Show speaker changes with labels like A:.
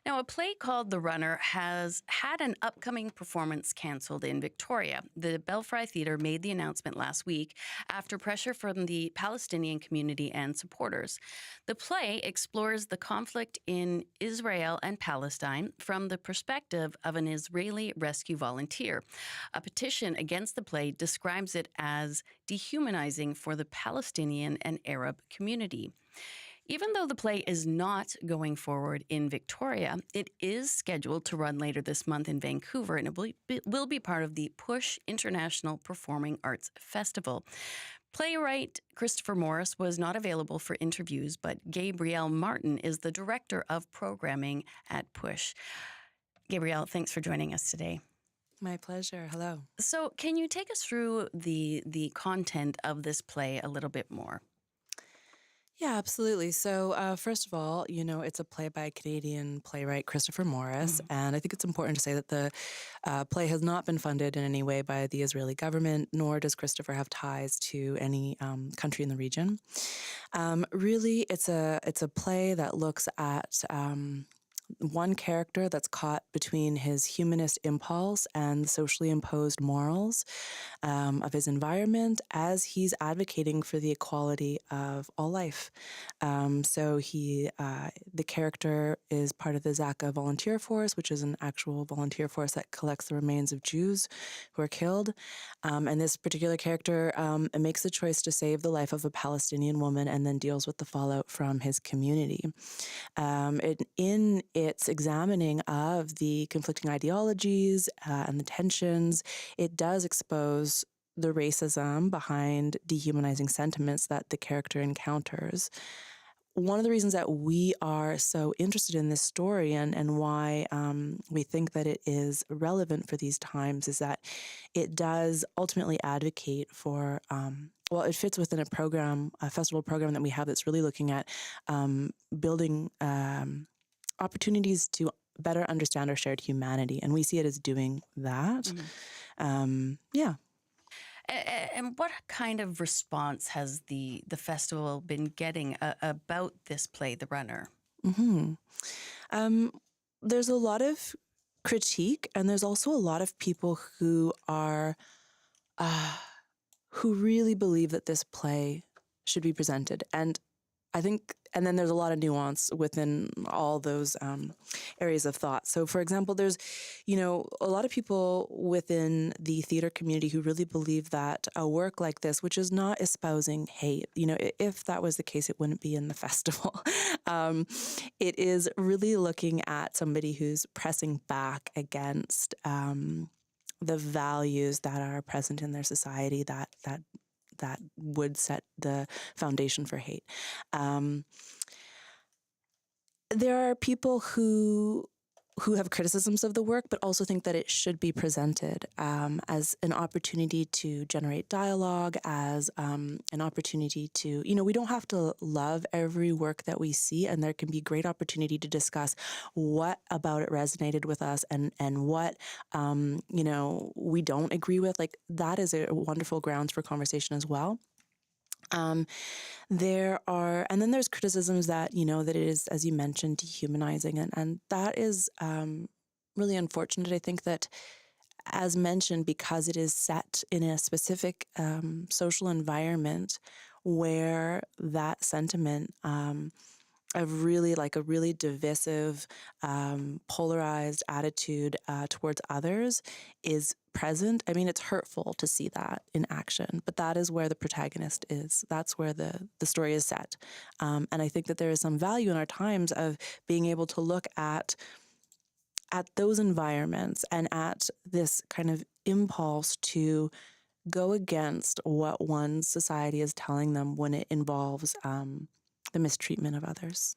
A: Now, a play called The Runner has had an upcoming performance canceled in Victoria. The Belfry Theatre made the announcement last week after pressure from the Palestinian community and supporters. The play explores the conflict in Israel and Palestine from the perspective of an Israeli rescue volunteer. A petition against the play describes it as dehumanizing for the Palestinian and Arab community. Even though the play is not going forward in Victoria, it is scheduled to run later this month in Vancouver, and it will be part of the PuSh International Performing Arts Festival. Playwright Christopher Morris was not available for interviews, but Gabrielle Martin is the director of programming at PuSh. Gabrielle, thanks for joining us today.
B: My pleasure. Hello.
A: So can you take us through the content of this play a little bit more?
B: Yeah, absolutely. So first of all, it's a play by Canadian playwright Christopher Morris, and I think it's important to say that the play has not been funded in any way by the Israeli government, nor does Christopher have ties to any country in the region. Really, it's a play that looks at one character that's caught between his humanist impulse and the socially imposed morals of his environment as he's advocating for the equality of all life. So the character is part of the Zaka volunteer force, which is an actual volunteer force that collects the remains of Jews who are killed. And this particular character makes the choice to save the life of a Palestinian woman and then deals with the fallout from his community. In its examining of the conflicting ideologies and the tensions, it does expose the racism behind dehumanizing sentiments that the character encounters. One of the reasons that we are so interested in this story and why we think that it is relevant for these times is that it does ultimately advocate for it fits within a festival program that we have that's really looking at building opportunities to better understand our shared humanity, and we see it as doing that. Yeah.
A: And what kind of response has the festival been getting about this play, The Runner?
B: There's a lot of critique, and there's also a lot of people who are who really believe that this play should be presented. And I think, and then there's a lot of nuance within all those areas of thought. So, for example, there's, a lot of people within the theater community who really believe that a work like this, which is not espousing hate, if that was the case, it wouldn't be in the festival. It is really looking at somebody who's pressing back against the values that are present in their society that would set the foundation for hate. There are people who have criticisms of the work, but also think that it should be presented as an opportunity to generate dialogue, as an opportunity to, we don't have to love every work that we see, and there can be great opportunity to discuss what about it resonated with us and what, we don't agree with. Like, that is a wonderful grounds for conversation as well. And then there's criticisms that, that it is, as you mentioned, dehumanizing. And that is really unfortunate. I think that, as mentioned, because it is set in a specific social environment where that sentiment of really a really divisive, polarized attitude towards others is present. I mean, it's hurtful to see that in action, but that is where the protagonist is. That's where the story is set. And I think that there is some value in our times of being able to look at those environments and at this kind of impulse to go against what one society is telling them when it involves the mistreatment of others.